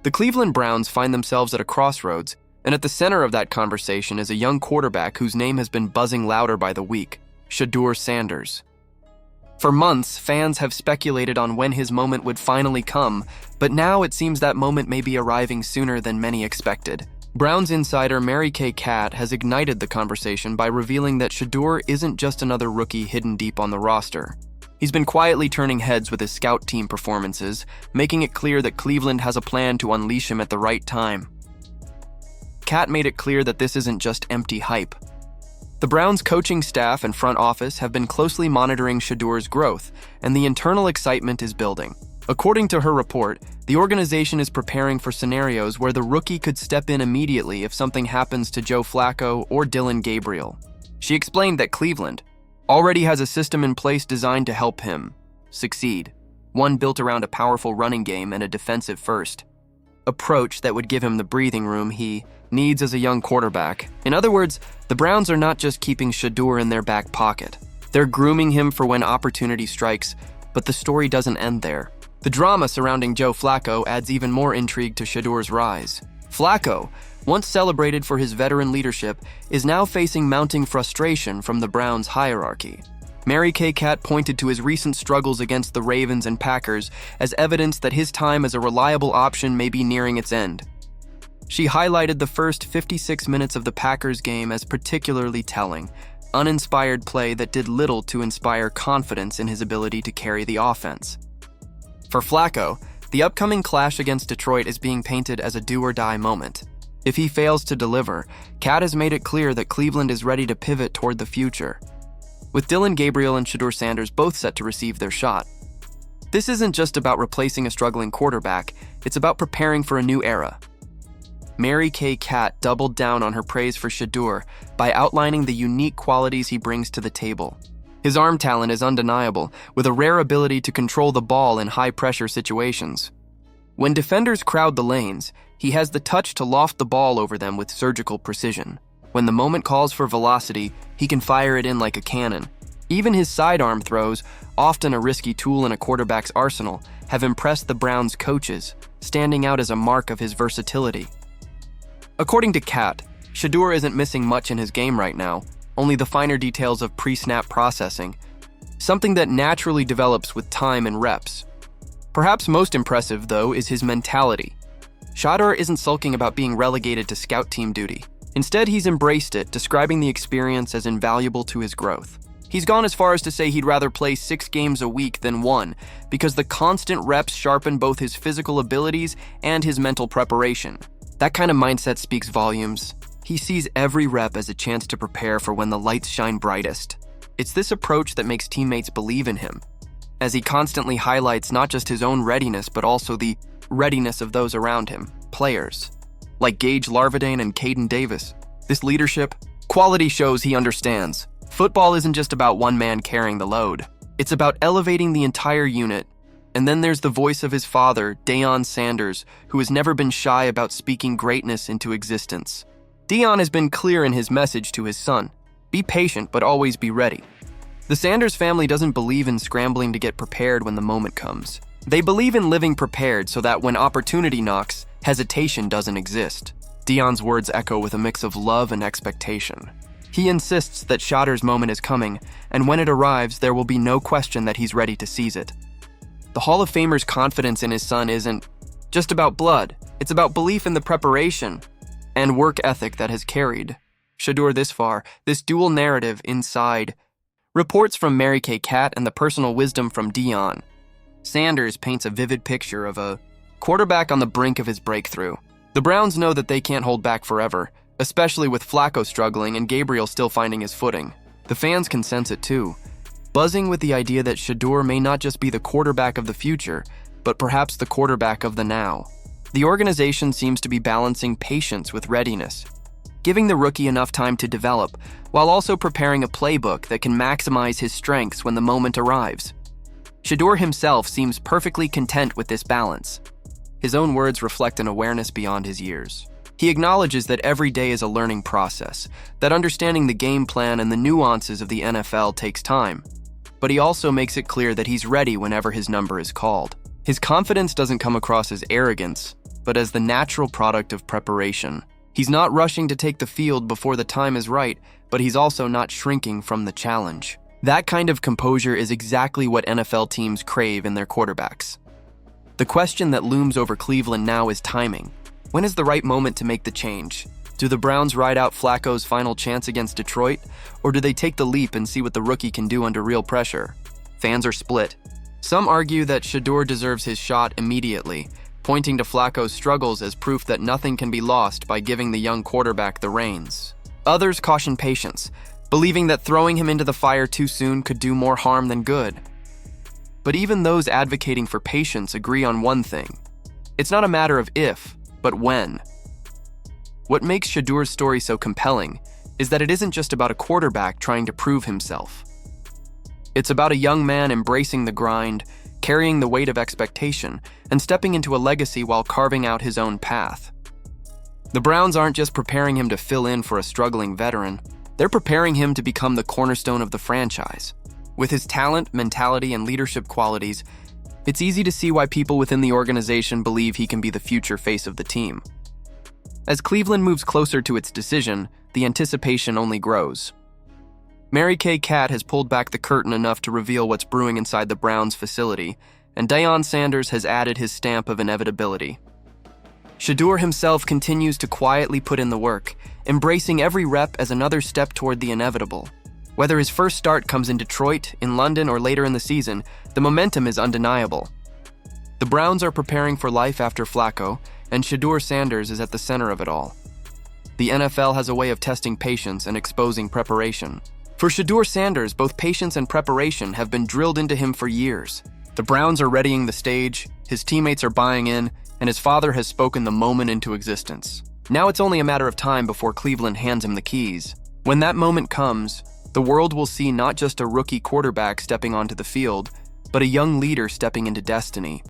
The Cleveland Browns find themselves at a crossroads, and at the center of that conversation is a young quarterback whose name has been buzzing louder by the week, Shadur Sanders. For months, fans have speculated on when his moment would finally come, but now it seems that moment may be arriving sooner than many expected. Browns insider Mary Kay Catt has ignited the conversation by revealing that Shedeur isn't just another rookie hidden deep on the roster. He's been quietly turning heads with his scout team performances, making it clear that Cleveland has a plan to unleash him at the right time. Catt made it clear that this isn't just empty hype. The Browns' coaching staff and front office have been closely monitoring Shedeur's growth, and the internal excitement is building. According to her report, the organization is preparing for scenarios where the rookie could step in immediately if something happens to Joe Flacco or Dylan Gabriel. She explained that Cleveland already has a system in place designed to help him succeed, one built around a powerful running game and a defensive-first approach that would give him the breathing room he needs as a young quarterback. In other words, the Browns are not just keeping Shedeur in their back pocket. They're grooming him for when opportunity strikes, but the story doesn't end there. The drama surrounding Joe Flacco adds even more intrigue to Shedeur's rise. Flacco, once celebrated for his veteran leadership, is now facing mounting frustration from the Browns' hierarchy. Mary Kay Catt pointed to his recent struggles against the Ravens and Packers as evidence that his time as a reliable option may be nearing its end. She highlighted the first 56 minutes of the Packers game as particularly telling, uninspired play that did little to inspire confidence in his ability to carry the offense. For Flacco, the upcoming clash against Detroit is being painted as a do-or-die moment. If he fails to deliver, Catt has made it clear that Cleveland is ready to pivot toward the future, with Dylan Gabriel and Shadur Sanders both set to receive their shot. This isn't just about replacing a struggling quarterback, it's about preparing for a new era. Mary Kay Catt doubled down on her praise for Shedeur by outlining the unique qualities he brings to the table. His arm talent is undeniable, with a rare ability to control the ball in high-pressure situations. When defenders crowd the lanes, he has the touch to loft the ball over them with surgical precision. When the moment calls for velocity, he can fire it in like a cannon. Even his sidearm throws, often a risky tool in a quarterback's arsenal, have impressed the Browns' coaches, standing out as a mark of his versatility. According to Catt, Shedeur isn't missing much in his game right now, only the finer details of pre-snap processing, something that naturally develops with time and reps. Perhaps most impressive, though, is his mentality. Shadur isn't sulking about being relegated to scout team duty. Instead, he's embraced it, describing the experience as invaluable to his growth. He's gone as far as to say he'd rather play 6 games a week than 1, because the constant reps sharpen both his physical abilities and his mental preparation. That kind of mindset speaks volumes. He sees every rep as a chance to prepare for when the lights shine brightest. It's this approach that makes teammates believe in him, as he constantly highlights not just his own readiness, but also the readiness of those around him, players like Gage Larvadain and Caden Davis. This leadership quality shows he understands. Football isn't just about one man carrying the load. It's about elevating the entire unit. And then there's the voice of his father, Dylan Sanders, who has never been shy about speaking greatness into existence. Dylan has been clear in his message to his son: be patient, but always be ready. The Sanders family doesn't believe in scrambling to get prepared when the moment comes. They believe in living prepared so that when opportunity knocks, hesitation doesn't exist. Dylan's words echo with a mix of love and expectation. He insists that Shadur's moment is coming, and when it arrives, there will be no question that he's ready to seize it. The Hall of Famer's confidence in his son isn't just about blood. It's about belief in the preparation and work ethic that has carried Shedeur this far, this dual narrative inside. Reports from Mary Kay Catt and the personal wisdom from Dylan Sanders paints a vivid picture of a quarterback on the brink of his breakthrough. The Browns know that they can't hold back forever, especially with Flacco struggling and Gabriel still finding his footing. The fans can sense it too, buzzing with the idea that Shedeur may not just be the quarterback of the future, but perhaps the quarterback of the now. The organization seems to be balancing patience with readiness, giving the rookie enough time to develop, while also preparing a playbook that can maximize his strengths when the moment arrives. Shedeur himself seems perfectly content with this balance. His own words reflect an awareness beyond his years. He acknowledges that every day is a learning process, that understanding the game plan and the nuances of the NFL takes time. But he also makes it clear that he's ready whenever his number is called. His confidence doesn't come across as arrogance, but as the natural product of preparation. He's not rushing to take the field before the time is right, but he's also not shrinking from the challenge. That kind of composure is exactly what NFL teams crave in their quarterbacks. The question that looms over Cleveland now is timing. When is the right moment to make the change? Do the Browns ride out Flacco's final chance against Detroit, or do they take the leap and see what the rookie can do under real pressure? Fans are split. Some argue that Shedeur deserves his shot immediately, pointing to Flacco's struggles as proof that nothing can be lost by giving the young quarterback the reins. Others caution patience, believing that throwing him into the fire too soon could do more harm than good. But even those advocating for patience agree on one thing. It's not a matter of if, but when. What makes Shadeur's story so compelling is that it isn't just about a quarterback trying to prove himself. It's about a young man embracing the grind, carrying the weight of expectation, and stepping into a legacy while carving out his own path. The Browns aren't just preparing him to fill in for a struggling veteran, they're preparing him to become the cornerstone of the franchise. With his talent, mentality, and leadership qualities, it's easy to see why people within the organization believe he can be the future face of the team. As Cleveland moves closer to its decision, the anticipation only grows. Mary Kay Cat has pulled back the curtain enough to reveal what's brewing inside the Browns facility, and Dylan Sanders has added his stamp of inevitability. Shedeur himself continues to quietly put in the work, embracing every rep as another step toward the inevitable. Whether his first start comes in Detroit, in London, or later in the season, the momentum is undeniable. The Browns are preparing for life after Flacco, and Shadur Sanders is at the center of it all. The NFL has a way of testing patience and exposing preparation. For Shadur Sanders, both patience and preparation have been drilled into him for years. The Browns are readying the stage, his teammates are buying in, and his father has spoken the moment into existence. Now it's only a matter of time before Cleveland hands him the keys. When that moment comes, the world will see not just a rookie quarterback stepping onto the field, but a young leader stepping into destiny.